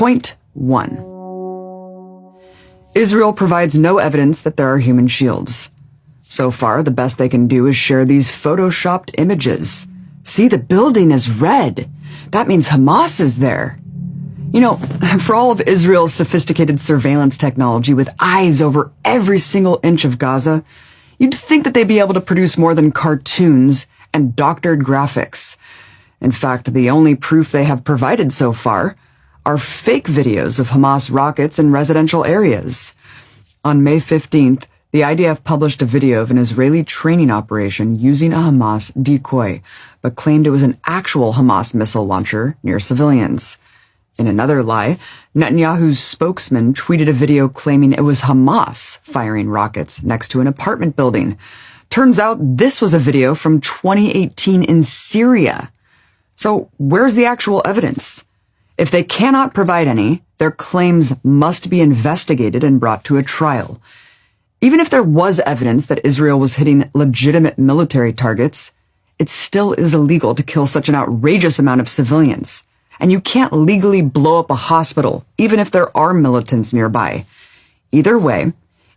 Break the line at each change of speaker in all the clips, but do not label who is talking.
Point 1. Israel provides no evidence that there are human shields. So far, the best they can do is share these photoshopped images. See, the building is red. That means Hamas is there. You know, for all of Israel's sophisticated surveillance technology with eyes over every single inch of Gaza, you'd think that they'd be able to produce more than cartoons and doctored graphics. In fact, the only proof they have provided so far are fake videos of Hamas rockets in residential areas. On May 15th, the IDF published a video of an Israeli training operation using a Hamas decoy, but claimed it was an actual Hamas missile launcher near civilians. In another lie, Netanyahu's spokesman tweeted a video claiming it was Hamas firing rockets next to an apartment building. Turns out this was a video from 2018 in Syria. So where's the actual evidence? If they cannot provide any, their claims must be investigated and brought to a trial. Even if there was evidence that Israel was hitting legitimate military targets, it still is illegal to kill such an outrageous amount of civilians. And you can't legally blow up a hospital, even if there are militants nearby. Either way,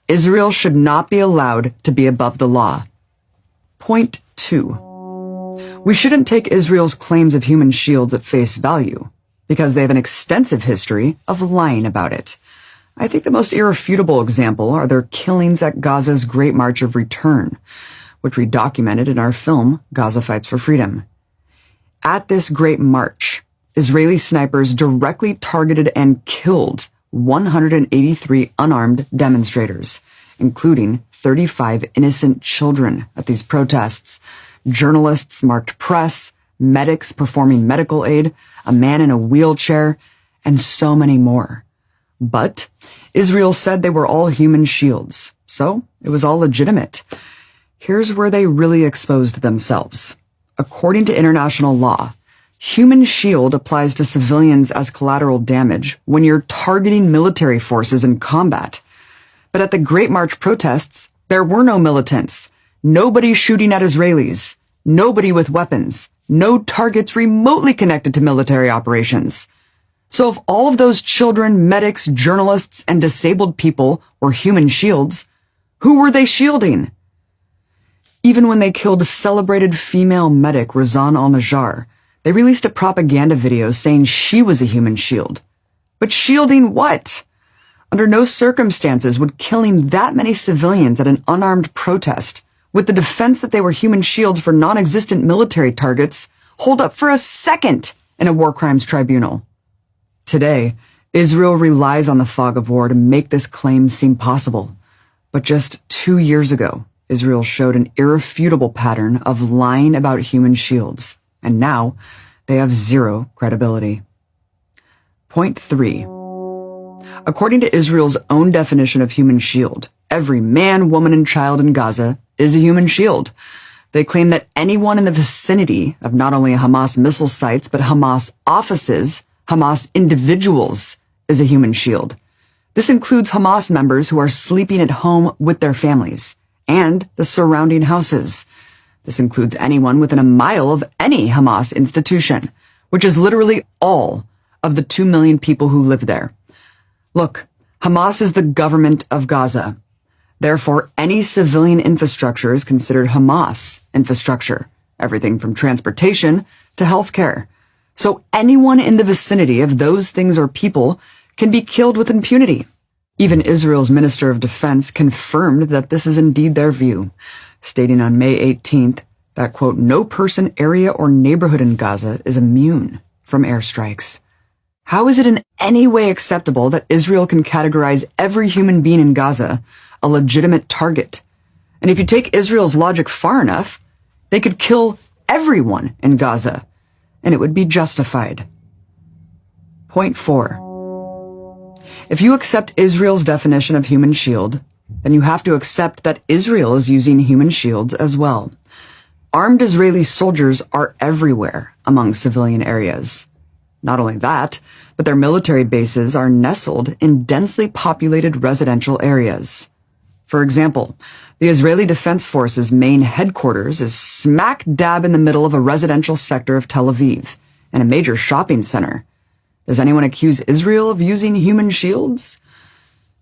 Israel should not be allowed to be above the law. Point 2. We shouldn't take Israel's claims of human shields at face value, because they have an extensive history of lying about it. I think the most irrefutable example are their killings at Gaza's Great March of Return, which we documented in our film, Gaza Fights for Freedom. At this Great March, Israeli snipers directly targeted and killed 183 unarmed demonstrators, including 35 innocent children at these protests, journalists marked press, medics performing medical aid, a man in a wheelchair, and so many more. But Israel said they were all human shields, so it was all legitimate. Here's where they really exposed themselves. According to international law, human shield applies to civilians as collateral damage when you're targeting military forces in combat. But at the Great March protests, there were no militants, nobody shooting at Israelis, nobody with weapons, no targets remotely connected to military operations. So if all of those children, medics, journalists, and disabled people were human shields, who were they shielding? Even when they killed celebrated female medic Razan al-Najjar, they released a propaganda video saying she was a human shield. But shielding what? Under no circumstances would killing that many civilians at an unarmed protest, with the defense that they were human shields for non-existent military targets, hold up for a second in a war crimes tribunal. Today, Israel relies on the fog of war to make this claim seem possible. But just 2 years ago, Israel showed an irrefutable pattern of lying about human shields, and now they have zero credibility. Point 3. According to Israel's own definition of human shield, every man, woman, and child in Gaza is a human shield. They claim that anyone in the vicinity of not only Hamas missile sites, but Hamas offices, Hamas individuals, is a human shield. This includes Hamas members who are sleeping at home with their families and the surrounding houses. This includes anyone within a mile of any Hamas institution, which is literally all of the 2 million people who live there. Look, Hamas is the government of Gaza. Therefore, any civilian infrastructure is considered Hamas infrastructure, everything from transportation to healthcare. So anyone in the vicinity of those things or people can be killed with impunity. Even Israel's Minister of Defense confirmed that this is indeed their view, stating on May 18th that, quote, no person, area, or neighborhood in Gaza is immune from airstrikes. How is it in any way acceptable that Israel can categorize every human being in Gaza a legitimate target? And if you take Israel's logic far enough, they could kill everyone in Gaza, and it would be justified. Point 4. If you accept Israel's definition of human shield, then you have to accept that Israel is using human shields as well. Armed Israeli soldiers are everywhere among civilian areas. Not only that, but their military bases are nestled in densely populated residential areas. For example, the Israeli Defense Forces' main headquarters is smack dab in the middle of a residential sector of Tel Aviv and a major shopping center. Does anyone accuse Israel of using human shields?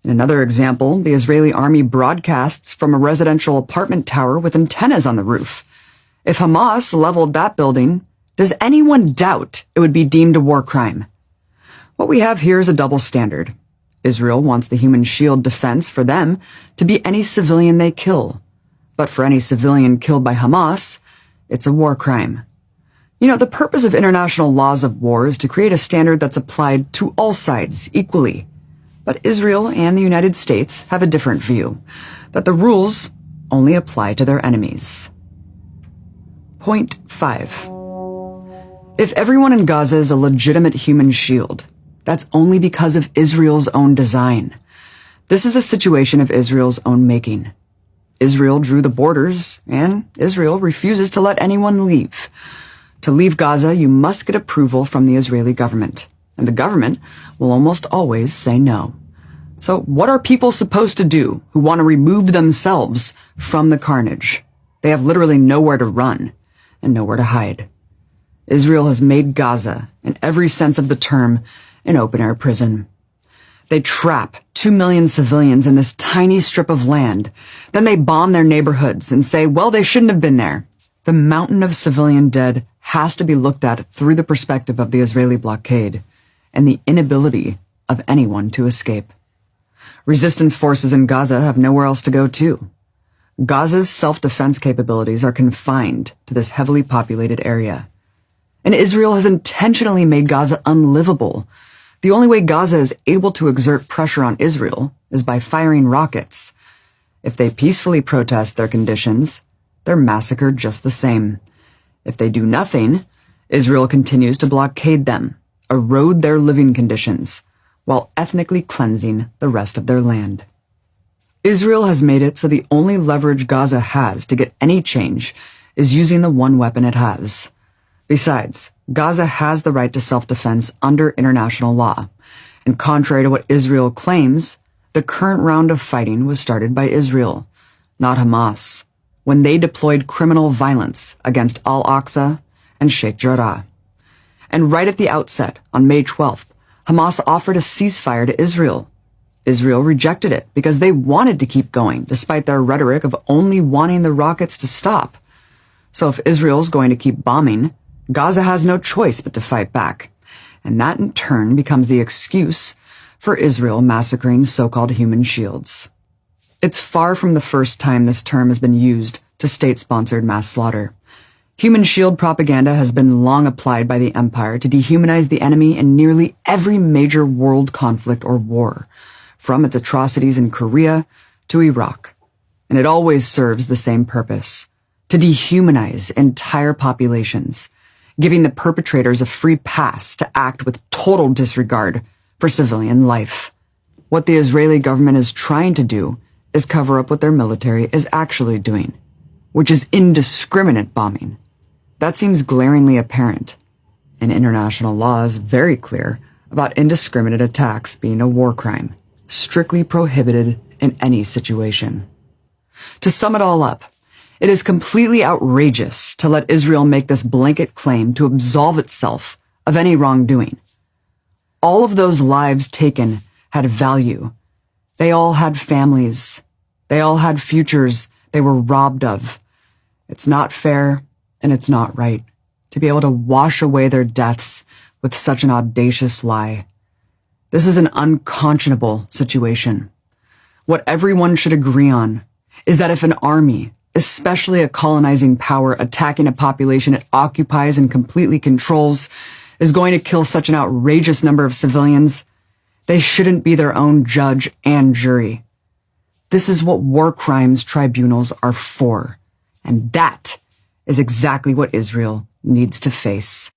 In another example, the Israeli army broadcasts from a residential apartment tower with antennas on the roof. If Hamas leveled that building, does anyone doubt it would be deemed a war crime? What we have here is a double standard. Israel wants the human shield defense for them to be any civilian they kill. But for any civilian killed by Hamas, it's a war crime. You know, the purpose of international laws of war is to create a standard that's applied to all sides equally. But Israel and the United States have a different view, that the rules only apply to their enemies. Point 5. If everyone in Gaza is a legitimate human shield, that's only because of Israel's own design. This is a situation of Israel's own making. Israel drew the borders, and Israel refuses to let anyone leave. To leave Gaza, you must get approval from the Israeli government, and the government will almost always say no. So what are people supposed to do who want to remove themselves from the carnage? They have literally nowhere to run and nowhere to hide. Israel has made Gaza, in every sense of the term, an open-air prison. They trap 2 million civilians in this tiny strip of land. Then they bomb their neighborhoods and say, well, they shouldn't have been there. The mountain of civilian dead has to be looked at through the perspective of the Israeli blockade and the inability of anyone to escape. Resistance forces in Gaza have nowhere else to go to. Gaza's self-defense capabilities are confined to this heavily populated area. And Israel has intentionally made Gaza unlivable. The only way Gaza is able to exert pressure on Israel is by firing rockets. If they peacefully protest their conditions, they're massacred just the same. If they do nothing, Israel continues to blockade them, erode their living conditions, while ethnically cleansing the rest of their land. Israel has made it so the only leverage Gaza has to get any change is using the one weapon it has. Besides, Gaza has the right to self-defense under international law, and contrary to what Israel claims, the current round of fighting was started by Israel, not Hamas, when they deployed criminal violence against Al-Aqsa and Sheikh Jarrah. And right at the outset, on May 12th, Hamas offered a ceasefire to Israel. Israel rejected it because they wanted to keep going, despite their rhetoric of only wanting the rockets to stop. So if Israel's going to keep bombing, Gaza has no choice but to fight back, and that in turn becomes the excuse for Israel massacring so-called human shields. It's far from the first time this term has been used to state-sponsored mass slaughter. Human shield propaganda has been long applied by the empire to dehumanize the enemy in nearly every major world conflict or war, from its atrocities in Korea to Iraq. And it always serves the same purpose: to dehumanize entire populations, giving the perpetrators a free pass to act with total disregard for civilian life. What the Israeli government is trying to do is cover up what their military is actually doing, which is indiscriminate bombing. That seems glaringly apparent, and international law is very clear about indiscriminate attacks being a war crime, strictly prohibited in any situation. To sum it all up, it is completely outrageous to let Israel make this blanket claim to absolve itself of any wrongdoing. All of those lives taken had value. They all had families. They all had futures they were robbed of. It's not fair, and it's not right to be able to wash away their deaths with such an audacious lie. This is an unconscionable situation. What everyone should agree on is that if an army, especially a colonizing power attacking a population it occupies and completely controls, is going to kill such an outrageous number of civilians, they shouldn't be their own judge and jury. This is what war crimes tribunals are for, and that is exactly what Israel needs to face.